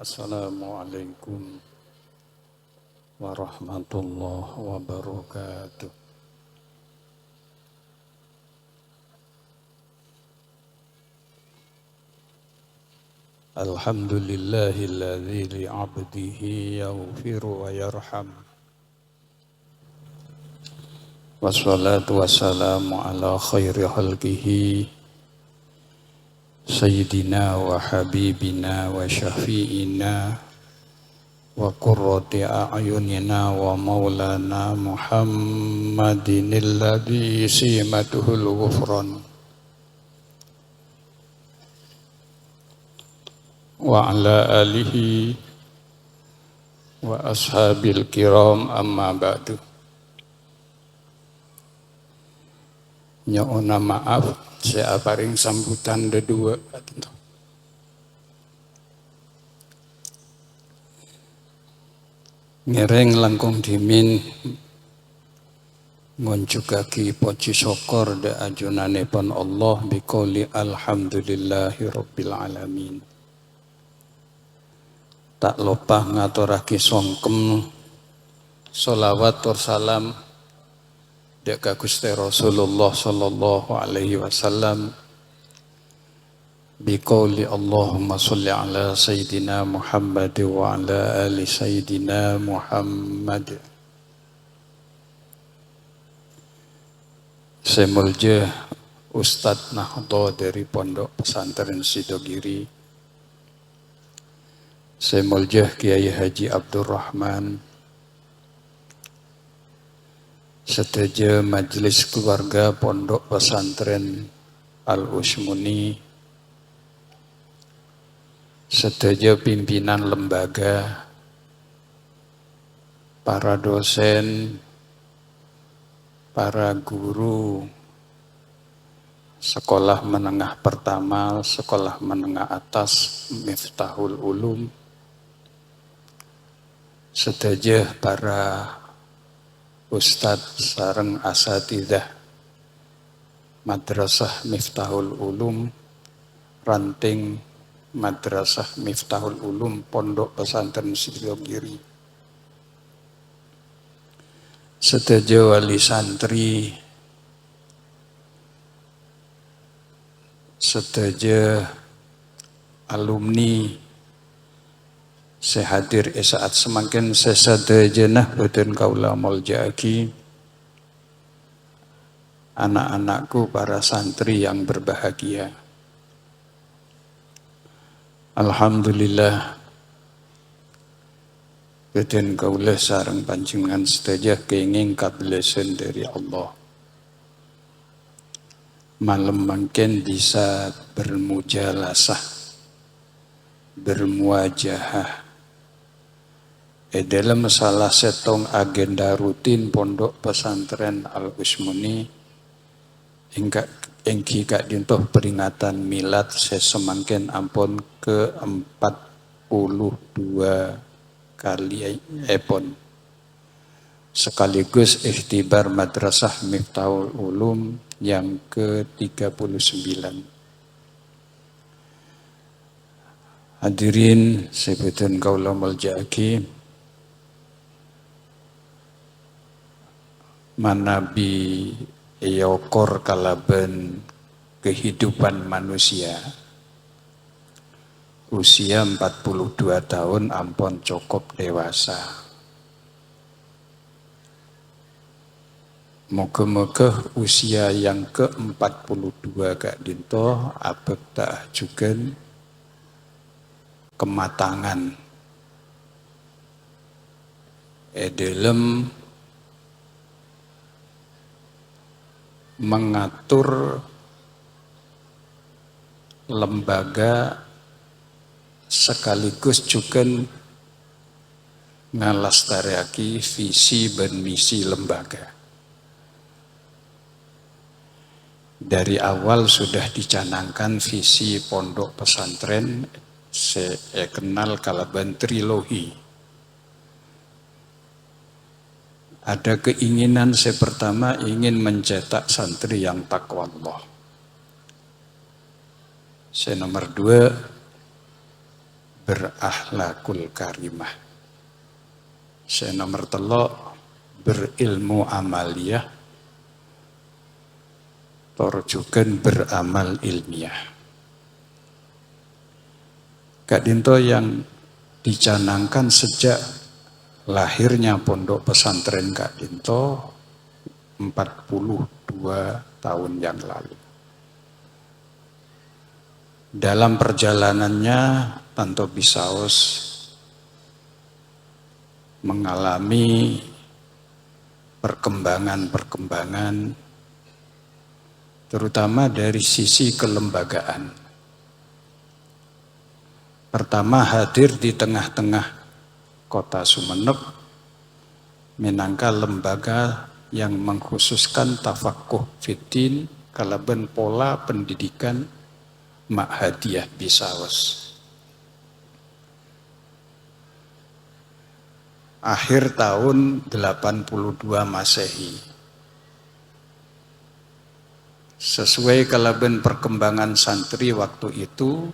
Assalamualaikum warahmatullahi wabarakatuh. Alhamdulillahilladzi li'abdihi yaghfiru wa yarham. Wassalatu wassalamu ala khairi khalqihi Sayyidina wa habibina wa syafi'ina wa qurrati a'yunina wa maulana Muhammadin alladhi simatuhul ghufran wa ala alihi wa ashabil kiram amma ba'du. Nyuwun maaf saya paring sambutan dedua ngereng langkung dimin ngunjukake puji syukur da ajunanipun Allah biqouli alhamdulillahi rabbil alamin. Tak lupa ngaturake songkem sholawat tur salam dek Gusti Rasulullah sallallahu alaihi wasallam biqouli Allahumma sholli ala sayyidina Muhammad wa ala ali sayyidina Muhammad. Semulje Ustadz Nahdo dari Pondok Pesantren Sidogiri, semulje Kiai Haji Abdurrahman, seteja majelis keluarga Pondok Pesantren Al-Usmuni, seteja pimpinan lembaga, para dosen, para guru, sekolah menengah pertama, sekolah menengah atas, Miftahul Ulum, seteja para ustadz sareng asatidzah Madrasah Miftahul Ulum, ranting Madrasah Miftahul Ulum Pondok Pesantren Sidogiri, seteja wali santri, seteja alumni, sehadir saat semakin sesadejenah boten kaula muljaaki, anak-anakku para santri yang berbahagia. Alhamdulillah boten kaula sareng panjenengan sedaya kenging kablesen dari Allah. Malam mungkin bisa bermujalasah, bermuajahah dalam salah setong agenda rutin Pondok Pesantren Al-Usmuni engki kak dintoh peringatan milad sesemangken ampun ke-42 kali epon, sekaligus ikhtibar Madrasah Miftahul Ulum yang ke-39. Hadirin sebutan kaula muljaaki, manabi yokor kalaben kehidupan manusia. Usia 42 tahun ampun cukup dewasa. Moga-moga usia yang ke-42 kak dinto abek tak juga kematangan dalam mengatur lembaga sekaligus juga ngalastariaki visi dan misi lembaga. Dari awal sudah dicanangkan visi pondok pesantren, saya kenal kalaban trilogi. Ada keinginan saya pertama ingin mencetak santri yang takwa Allah. Saya nomor 2 berakhlakul karimah. Saya nomor telok berilmu amaliyah, torjukan beramal ilmiah. Kak Dinto yang dicanangkan sejak lahirnya pondok pesantren Kak Dinto 42 tahun yang lalu. Dalam perjalanannya Tanto Bisaos mengalami perkembangan-perkembangan terutama dari sisi kelembagaan. Pertama hadir di tengah-tengah kota Sumeneb minangka lembaga yang mengkhususkan tafakuh fiddin kalaben pola pendidikan Ma'hadiyah Bisaos. Akhir tahun 82 Masehi. Sesuai kalaben perkembangan santri waktu itu,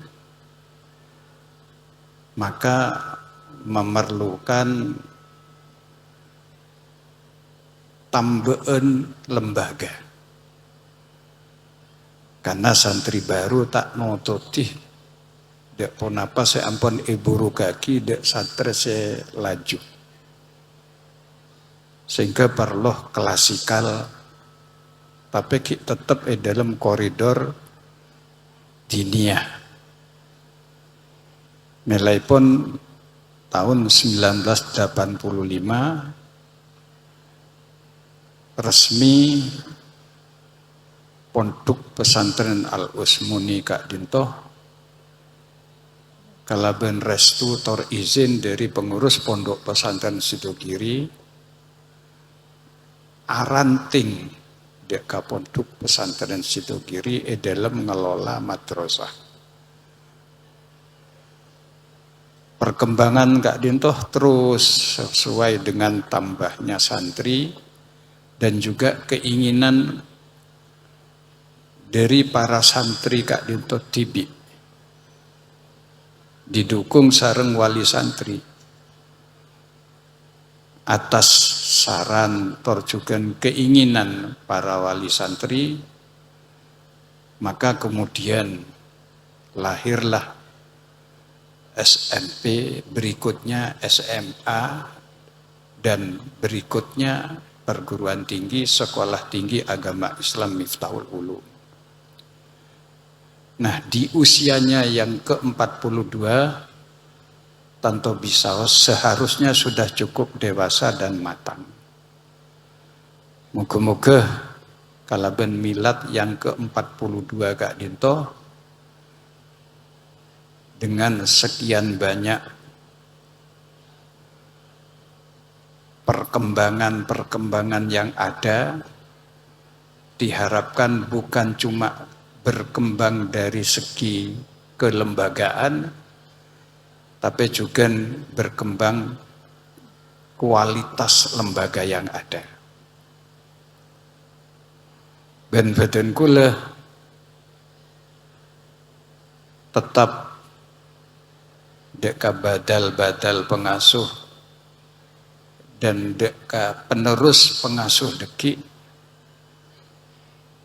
maka memerlukan tambahan lembaga. Karena santri baru tak nototi dek ponapa saya ampun ibu rukaki dek santri saya laju. Sehingga perlu klasikal tapi tetap dalam koridor diniyah. Mulai pun tahun 1985 resmi Pondok Pesantren Al-Usmuni Kak Dinto kalaben restu tor izin dari pengurus Pondok Pesantren Sidogiri aranting dek Pondok Pesantren Sidogiri dalam mengelola madrasah. Perkembangan Kak Dinto terus sesuai dengan tambahnya santri dan juga keinginan dari para santri Kak Dinto Tibi. Didukung sareng wali santri. Atas saran torjukan keinginan para wali santri, maka kemudian lahirlah SMP, berikutnya SMA, dan berikutnya perguruan tinggi, sekolah tinggi agama Islam Miftahul Ulum. Nah, di usianya yang ke-42, Tanto Bisaos seharusnya sudah cukup dewasa dan matang. Moga-moga kalaben milad yang ke-42 Kak Dinto dengan sekian banyak perkembangan-perkembangan yang ada, diharapkan bukan cuma berkembang dari segi kelembagaan, tapi juga berkembang kualitas lembaga yang ada. Ben badan kula tetap deka badal-badal pengasuh dan deka penerus pengasuh deki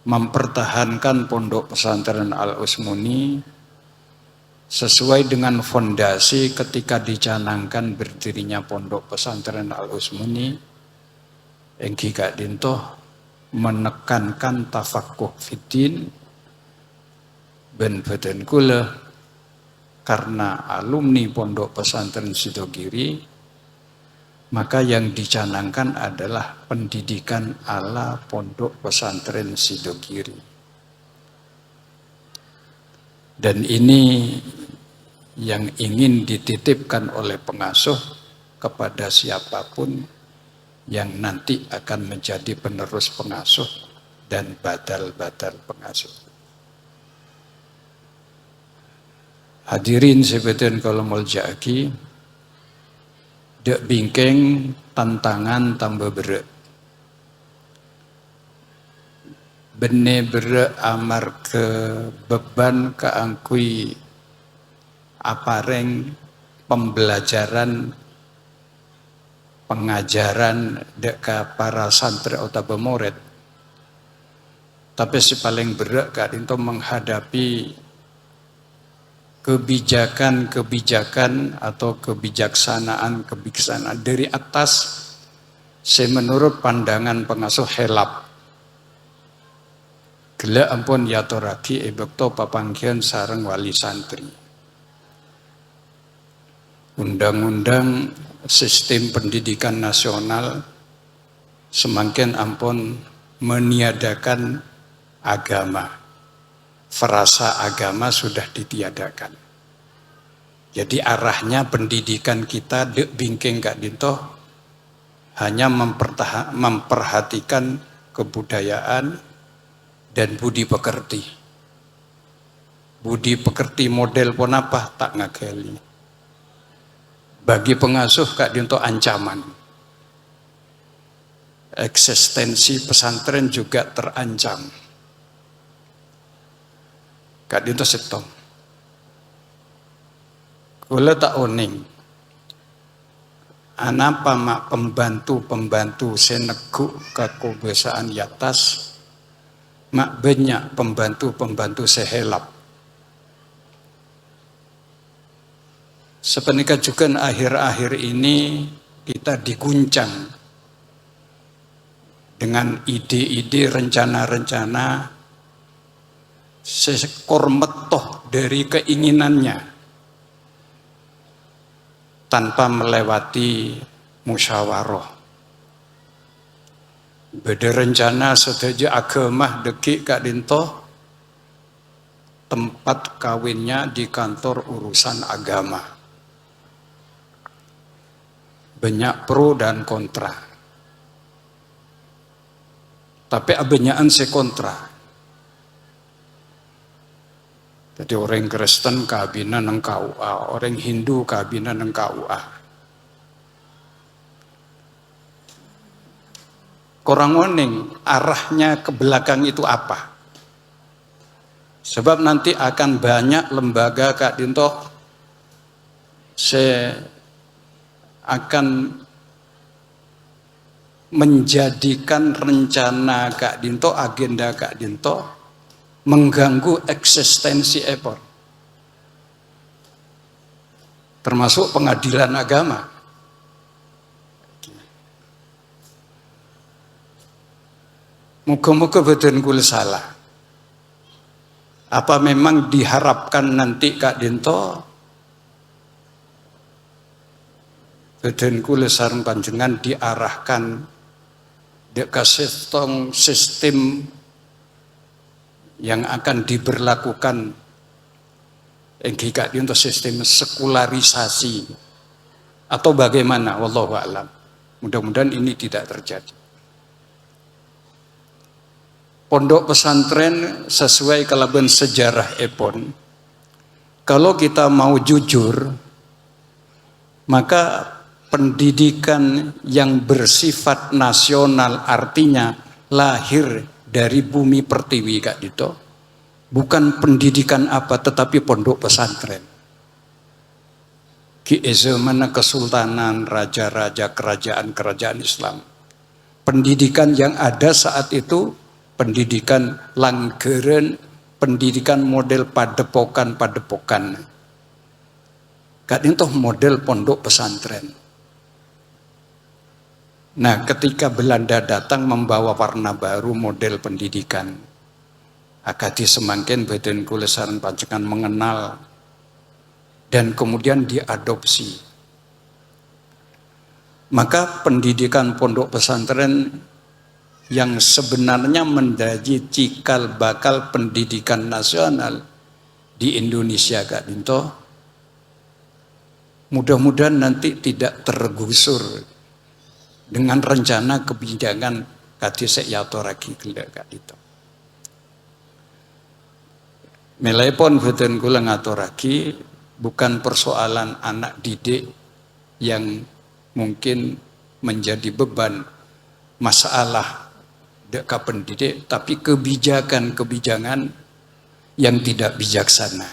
mempertahankan Pondok Pesantren Al-Usmuni sesuai dengan fondasi ketika dicanangkan berdirinya Pondok Pesantren Al-Usmuni. Engki Kak Dinto menekankan tafakuh fiddin ben badan kula karena alumni Pondok Pesantren Sidogiri, maka yang dicanangkan adalah pendidikan ala Pondok Pesantren Sidogiri. Dan ini yang ingin dititipkan oleh pengasuh kepada siapapun yang nanti akan menjadi penerus pengasuh dan badal-badal pengasuh. Hadirin sebeten kalau muljaki, dek bingkeng tantangan tambah berat. Bene bere amar ke beban keangkui apareng pembelajaran pengajaran deka para santri atau pemurid. Tapi si paling berat Kak Dinto menghadapi kebijakan atau kebijaksanaan dari atas, menurut pandangan pengasuh helap. Gila ampun yatoraki ebekto papangkian sareng wali santri. Undang-undang sistem pendidikan nasional semakin ampun meniadakan agama. Frasa agama sudah ditiadakan. Jadi arahnya pendidikan kita dek bingking Kak Dinto hanya memperhatikan kebudayaan dan budi pekerti. Budi pekerti model pun apa tak ngakeli. Bagi pengasuh Kak Dinto ancaman. Eksistensi pesantren juga terancam. Kak Dinto setong. Kula tak oning. Anapa mak pembantu seneguk kekobesaan yatas, mak banyak pembantu sehelap. Sepenika juga akhir-akhir ini kita diguncang dengan ide-ide rencana-rencana sekor metoh dari keinginannya tanpa melewati musyawarah. Beda rencana setuju agama dekik Kak Dinto, tempat kawinnya di kantor urusan agama. Banyak pro dan kontra. Tapi abanyakan kontra. Jadi orang Kristen kabinan nang KUA, orang Hindu kabinan nang KUA. Korang warning arahnya ke belakang itu apa? Sebab nanti akan banyak lembaga Kak Dinto akan menjadikan rencana Kak Dinto, agenda Kak Dinto mengganggu eksistensi EPON. Termasuk pengadilan agama. Muga-muga betul kula salah. Apa memang diharapkan nanti Kak Dinto betul kula sareng panjenengan diarahkan dikasih sistem yang akan diberlakukan Kak Dinto sistem sekularisasi atau bagaimana? Wallahu a'lam. Mudah-mudahan ini tidak terjadi. Pondok pesantren sesuai kalaban sejarah EPON, kalau kita mau jujur, maka pendidikan yang bersifat nasional artinya lahir dari bumi pertiwi Kak Dinto, bukan pendidikan apa tetapi pondok pesantren. Ki zaman kesultanan, raja-raja, kerajaan-kerajaan Islam. Pendidikan yang ada saat itu pendidikan langgeren, pendidikan model padepokan. Kak Dinto model pondok pesantren. Nah, ketika Belanda datang membawa warna baru model pendidikan, akadi semakin badan kula sareng panjenengan mengenal dan kemudian diadopsi. Maka pendidikan pondok pesantren yang sebenarnya menjadi cikal bakal pendidikan nasional di Indonesia Kak Dinto, mudah-mudahan nanti tidak tergusur dengan rencana kebijakan kadisek yatoraki Kak Dinto. Melepon beten kula ngaturaki bukan persoalan anak didik yang mungkin menjadi beban masalah deka pendidik, tapi kebijakan yang tidak bijaksana.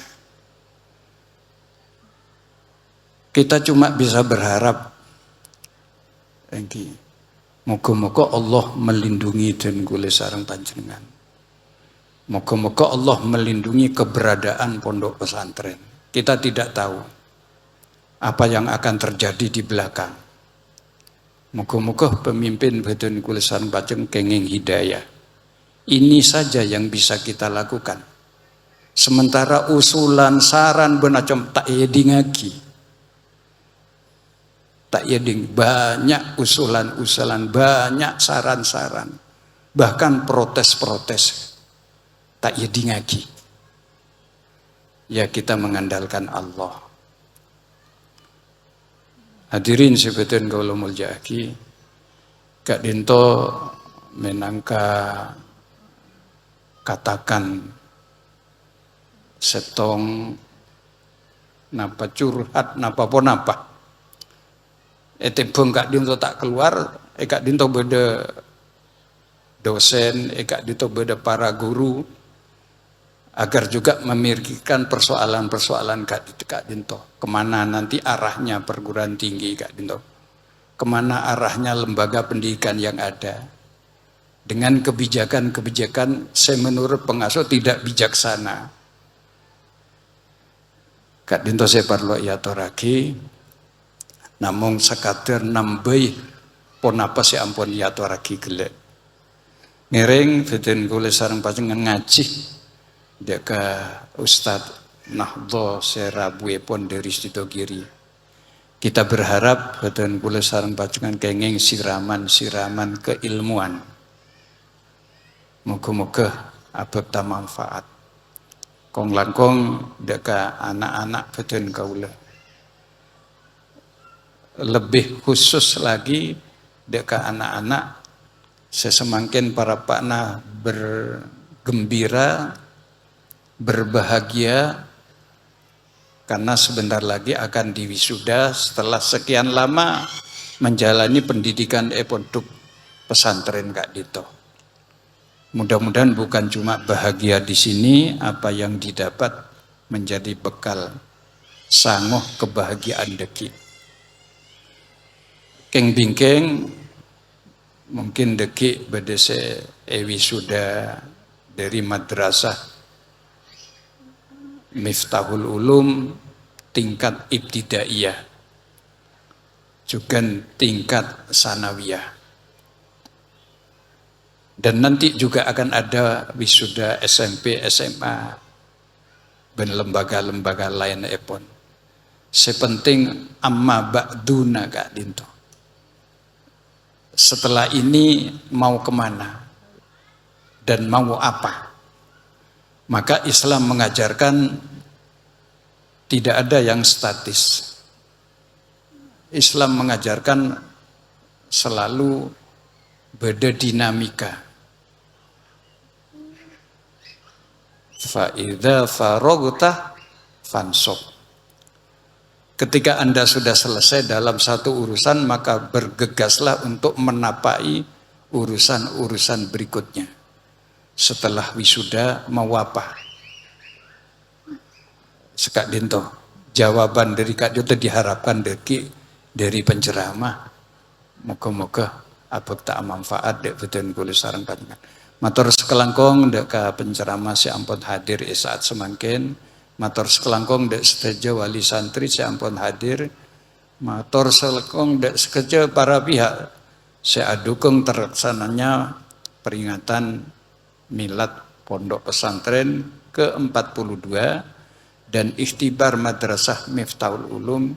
Kita cuma bisa berharap moga-moga Allah melindungi dan kula sareng panjenengan. Moga-moga Allah melindungi keberadaan pondok pesantren. Kita tidak tahu apa yang akan terjadi di belakang. Moga-moga pemimpin badan kula sareng panjenengan kenging hidayah. Ini saja yang bisa kita lakukan. Sementara usulan saran benacom tak yedingagi. Tak yeding, banyak usulan-usulan, banyak saran-saran, bahkan protes-protes. Tak yedingagi. Ya kita mengandalkan Allah. Hadirin sebetulnya kalau muljaki, Kak Dinto menangka katakan setong napa curhat napa pun apa. Tebong Kak Dinto tak keluar, Kak Dinto beda dosen, Kak Dinto beda para guru, agar juga memikirkan persoalan-persoalan Kak Dinto. Kemana nanti arahnya perguruan tinggi Kak Dinto. Kemana arahnya lembaga pendidikan yang ada. Dengan kebijakan-kebijakan saya menurut pengasuh tidak bijaksana. Kak Dinto saya perlu yatoraki, namun sekadar nambai pon apa sih ampun yatoraki gelek. Ngiring fiten kula sareng panjenengan ngaji deka Ustadz Nahdho Serabue pon dari Sido Kiri. Kita berharap fiten kula sareng panjenengan kenging siraman-siraman keilmuan. Moga-moga abekta manfaat. Kong langkong deka anak-anak fiten kaula. Lebih khusus lagi deka anak-anak sesemakin para pakna bergembira, berbahagia karena sebentar lagi akan diwisuda setelah sekian lama menjalani pendidikan pondok pesantren Kak Dito. Mudah-mudahan bukan cuma bahagia di sini, apa yang didapat menjadi bekal sangoh kebahagiaan deki. Keng bingkeng mungkin deki bedese wisuda dari madrasah Miftahul Ulum tingkat ibtidaiyah juga tingkat sanawiyah. Dan nanti juga akan ada wisuda SMP, SMA, dan lembaga-lembaga lain pun. Sepenting amma ba'duna Kak Dinto. Setelah ini mau kemana? Dan mau apa? Maka Islam mengajarkan tidak ada yang statis. Islam mengajarkan selalu berdinamika. Fa'idha farogta fansok. Ketika Anda sudah selesai dalam satu urusan, maka bergegaslah untuk menapai urusan-urusan berikutnya. Setelah wisuda mau apa? Sekak Dinto, jawaban dari Kak Dinto diharapkan dari penceramah. Moga-moga abekta manfaat dek beden kula sareng panjenengan. Matur sekelangkong dek ka penceramah si ampun hadir saat semangkin. Matur sekelangkong dek seteja wali santri si ampun hadir. Matur sekelangkong dek sekeja para pihak saya dukung terlaksananya peringatan milad pondok pesantren ke-42 dan ikhtibar madrasah Miftahul Ulum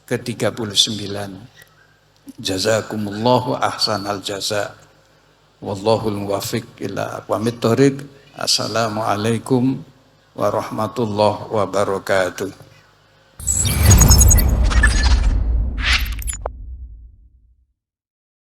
ke-39. Jazakumullahu ahsanal jaza. Wallahul muwaffiq ila aqwamit thoriq. Assalamualaikum warahmatullahi wabarakatuh.